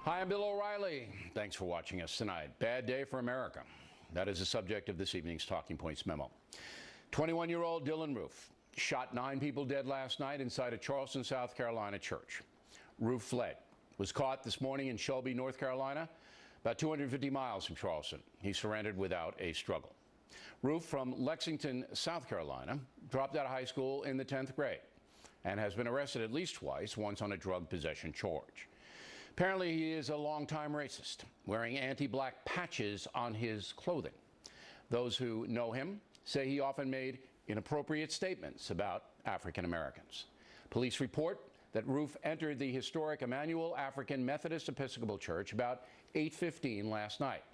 Hi, I'm Bill O'Reilly. Thanks for watching us tonight. Bad day for America. That is the subject of this evening's Talking Points memo. 21-year-old Dylan Roof shot 9 people dead last night inside a Charleston, South Carolina church. Roof fled, was caught this morning in Shelby, North Carolina, about 250 miles from Charleston. He surrendered without a struggle. Roof, from Lexington, South Carolina, dropped out of high school in the 10th grade and has been arrested at least twice, once on a drug possession charge. Apparently, he is a longtime racist, wearing anti-black patches on his clothing. Those who know him say he often made inappropriate statements about African Americans. Police report that Roof entered the historic Emmanuel African Methodist Episcopal Church about 8:15 last night.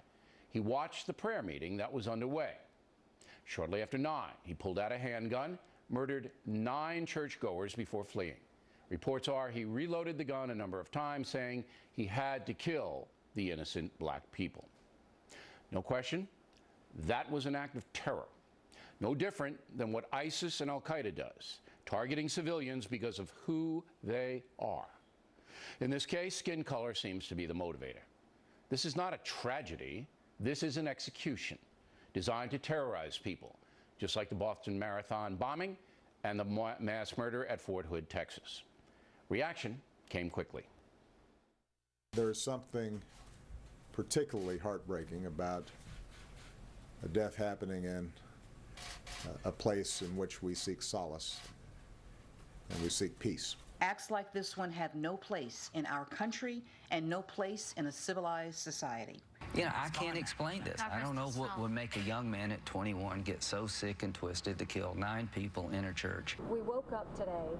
He watched the prayer meeting that was underway. Shortly after 9, he pulled out a handgun, murdered 9 churchgoers before fleeing. Reports are he reloaded the gun a number of times, saying he had to kill the innocent black people. No question, that was an act of terror. No different than what ISIS and Al-Qaeda does, targeting civilians because of who they are. In this case, skin color seems to be the motivator. This is not a tragedy. This is an execution designed to terrorize people, just like the Boston Marathon bombing and the mass murder at Fort Hood, Texas. Reaction came quickly. There is something particularly heartbreaking about a death happening in a place in which we seek solace and we seek peace. Acts like this one have no place in our country and no place in a civilized society. You know, I can't explain this. I don't know what would make a young man at 21 get so sick and twisted to kill 9 people in a church. We woke up today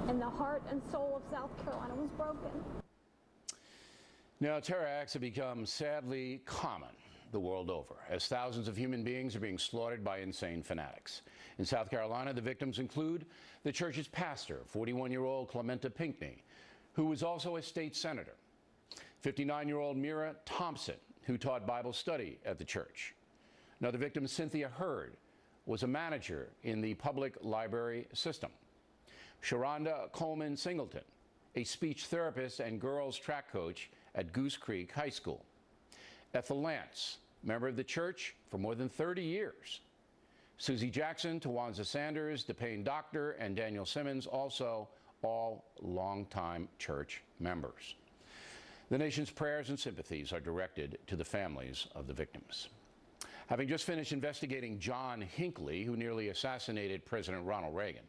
and the heart and soul of South Carolina was broken. Now, terror acts have become sadly common the world over, as thousands of human beings are being slaughtered by insane fanatics. In South Carolina, the victims include the church's pastor, 41-year-old Clementa Pinckney, who was also a state senator, 59-year-old Mira Thompson, who taught Bible study at the church. Another victim, Cynthia Hurd, was a manager in the public library system. Sharonda Coleman Singleton, a speech therapist and girls track coach at Goose Creek High School. Ethel Lance, member of the church for more than 30 years. Susie Jackson, Tawanza Sanders, DePayne Doctor, and Daniel Simmons, also all longtime church members. The nation's prayers and sympathies are directed to the families of the victims. Having just finished investigating John Hinckley, who nearly assassinated President Ronald Reagan,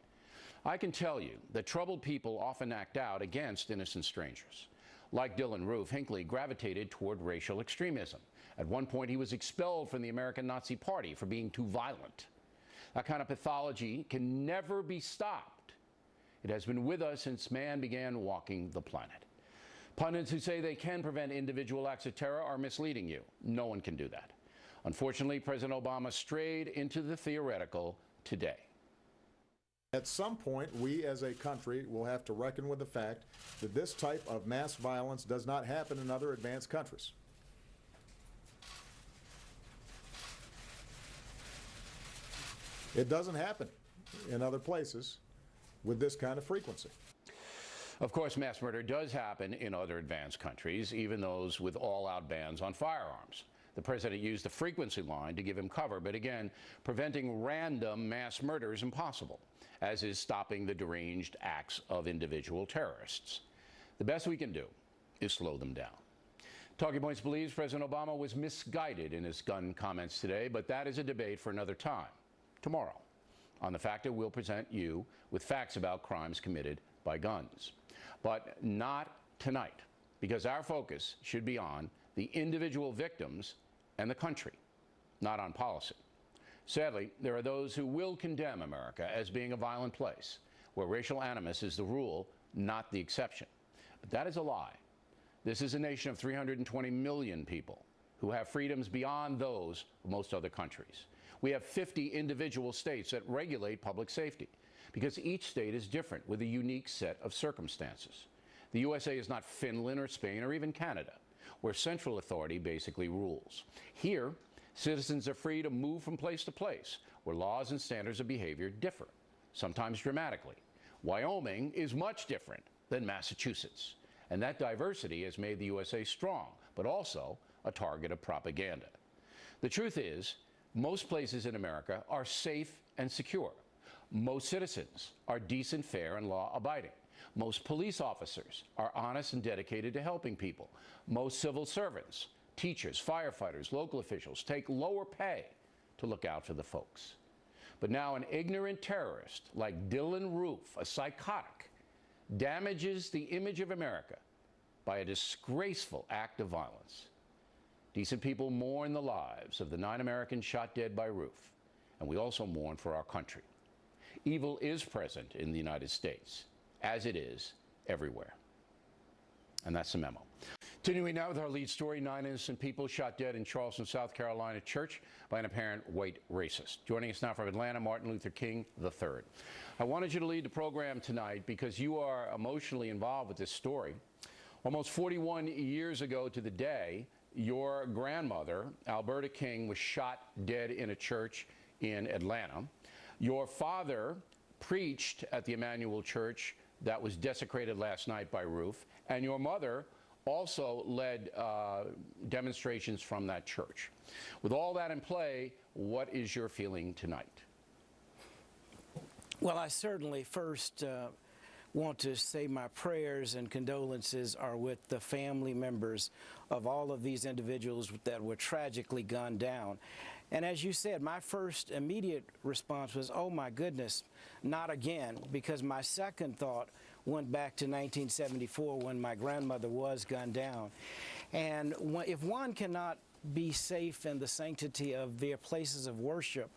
I can tell you that troubled people often act out against innocent strangers. Like Dylan Roof, Hinckley gravitated toward racial extremism. At one point, he was expelled from the American Nazi Party for being too violent. That kind of pathology can never be stopped. It has been with us since man began walking the planet. Pundits who say they can prevent individual acts of terror are misleading you. No one can do that. Unfortunately, President Obama strayed into the theoretical today. At some point, we as a country will have to reckon with the fact that this type of mass violence does not happen in other advanced countries. It doesn't happen in other places with this kind of frequency. Of course, mass murder does happen in other advanced countries, even those with all-out bans on firearms. The president used the frequency line to give him cover, but again, preventing random mass murder is impossible, as is stopping the deranged acts of individual terrorists. The best we can do is slow them down. Talking Points believes President Obama was misguided in his gun comments today, but that is a debate for another time, tomorrow. On The Factor, we'll present you with facts about crimes committed by guns. But not tonight, because our focus should be on the individual victims and the country, not on policy. Sadly, there are those who will condemn America as being a violent place, where racial animus is the rule, not the exception. But that is a lie. This is a nation of 320 million people who have freedoms beyond those of most other countries. We have 50 individual states that regulate public safety, because each state is different with a unique set of circumstances. The USA is not Finland or Spain or even Canada, where central authority basically rules. Here, citizens are free to move from place to place, where laws and standards of behavior differ, sometimes dramatically. Wyoming is much different than Massachusetts, and that diversity has made the USA strong, but also a target of propaganda. The truth is, most places in America are safe and secure. Most citizens are decent, fair, and law-abiding. Most police officers are honest and dedicated to helping people. Most civil servants, teachers, firefighters, local officials take lower pay to look out for the folks. But now an ignorant terrorist like Dylan Roof, a psychotic, damages the image of America by a disgraceful act of violence. Decent people mourn the lives of the 9 Americans shot dead by Roof, and we also mourn for our country. Evil is present in the United States, as it is everywhere. And that's the memo. Continuing now with our lead story, 9 innocent people shot dead in Charleston, South Carolina church by an apparent white racist. Joining us now from Atlanta, Martin Luther King III. I wanted you to lead the program tonight because you are emotionally involved with this story. Almost 41 years ago to the day, your grandmother, Alberta King, was shot dead in a church in Atlanta. Your father preached at the Emmanuel Church that was desecrated last night by Roof, and your mother also led demonstrations from that church. With all that in play, what is your feeling tonight? Well, I certainly first want to say my prayers and condolences are with the family members of all of these individuals that were tragically gunned down. And as you said, my first immediate response was, oh my goodness, not again, because my second thought went back to 1974 when my grandmother was gunned down. And if one cannot be safe in the sanctity of their places of worship,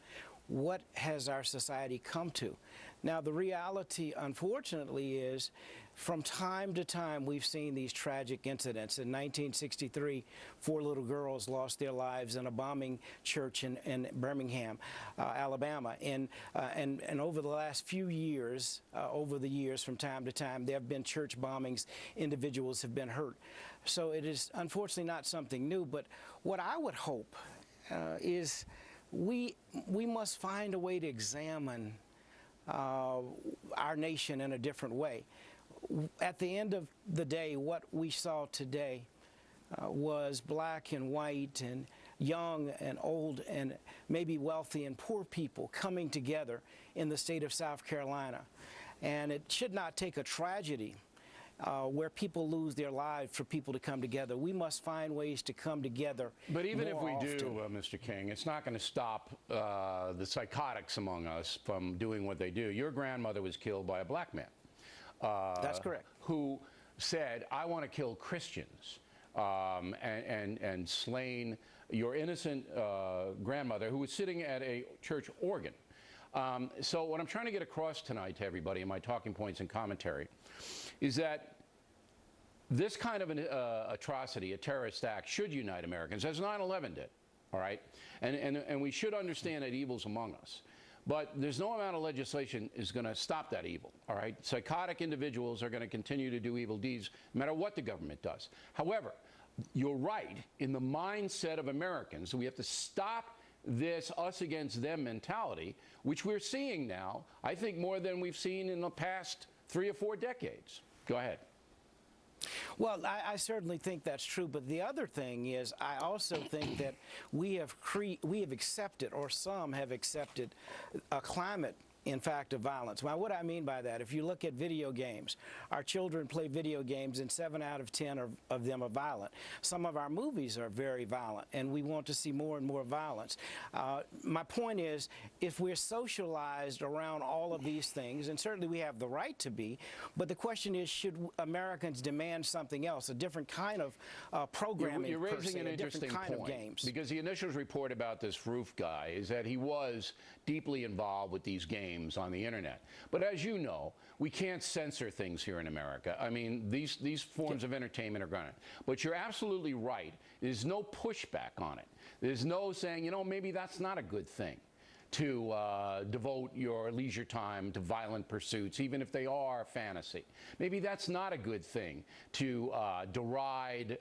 what has our society come to? Now, the reality, unfortunately, is from time to time we've seen these tragic incidents. In 1963, 4 little girls lost their lives in a bombing church in Birmingham, Alabama. And over the last few years, from time to time, there have been church bombings. Individuals have been hurt. So it is unfortunately not something new. But what I would hope is we must find a way to examine our nation in a different way. At the end of the day, what we saw today was black and white and young and old and maybe wealthy and poor people coming together in the state of South Carolina. And it should not take a tragedy where people lose their lives for people to come together. We must find ways to come together. But even if we often. do, Mr. King, it's not going to stop the psychotics among us from doing what they do. Your grandmother was killed by a black man. That's correct. Who said, I want to kill Christians, and slain your innocent grandmother who was sitting at a church organ. So what I'm trying to get across tonight to everybody in my talking points and commentary is that this kind of an atrocity, a terrorist act, should unite Americans, as 9/11 did, all right? And we should understand that evil's among us. But there's no amount of legislation is going to stop that evil, all right? Psychotic individuals are going to continue to do evil deeds no matter what the government does. However, you're right, in the mindset of Americans, we have to stop this us against them mentality, which we're seeing now, I think more than we've seen in the past 3 or 4 decades. Go ahead. Well, I certainly think that's true, but the other thing is I also think that we have accepted, or some have accepted, a climate, in fact, of violence. Now, what I mean by that, if you look at video games, our children play video games and 7 out of 10 of them are violent. Some of our movies are very violent, and we want to see more and more violence. My point is, if we're socialized around all of these things, and certainly we have the right to be, but the question is, should Americans demand something else, a different kind of programming, You're raising an a interesting different kind point, of games? because the initial report about this Roof guy is that he was deeply involved with these games on the internet. But as you know, we can't censor things here in America. I mean, these forms of entertainment are going to. But you're absolutely right. There's no pushback on it. There's no saying, you know, maybe that's not a good thing to devote your leisure time to violent pursuits, even if they are fantasy. Maybe that's not a good thing to deride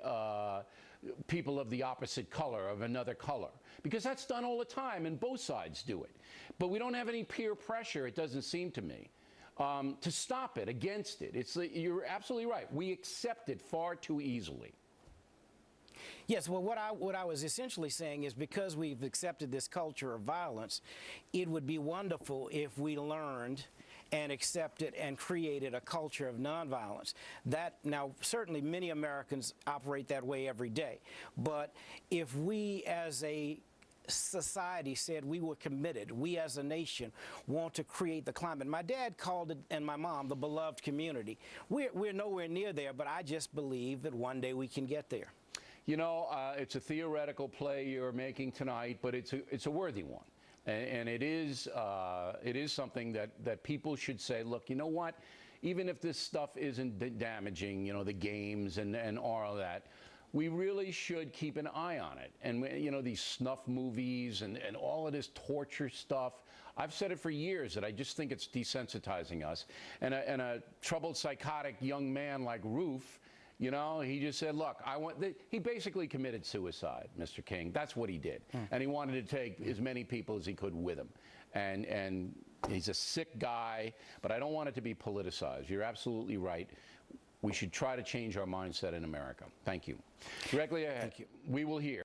people of the opposite color, of another color, because that's done all the time and both sides do it. But we don't have any peer pressure, it doesn't seem to me, to stop it, against it. You're absolutely right. We accept it far too easily. Yes, well, what I was essentially saying is because we've accepted this culture of violence, it would be wonderful if we learned and accepted and created a culture of nonviolence. Now, certainly many Americans operate that way every day, but if we as a society said we were committed, we as a nation want to create the climate. My dad called it, and my mom, the beloved community. We're nowhere near there, but I just believe that one day we can get there. You know, it's a theoretical play you're making tonight, but it's a worthy one. And it is something that people should say, look, you know what? Even if this stuff isn't damaging, you know, the games and all of that, we really should keep an eye on it. And, you know, these snuff movies and all of this torture stuff, I've said it for years that I just think it's desensitizing us. And a troubled, psychotic young man like Roof, you know, he just said, look, he basically committed suicide, Mr. King. That's what he did. And he wanted to take as many people as he could with him. And he's a sick guy, but I don't want it to be politicized. You're absolutely right. We should try to change our mindset in America. Thank you. Directly ahead, we will hear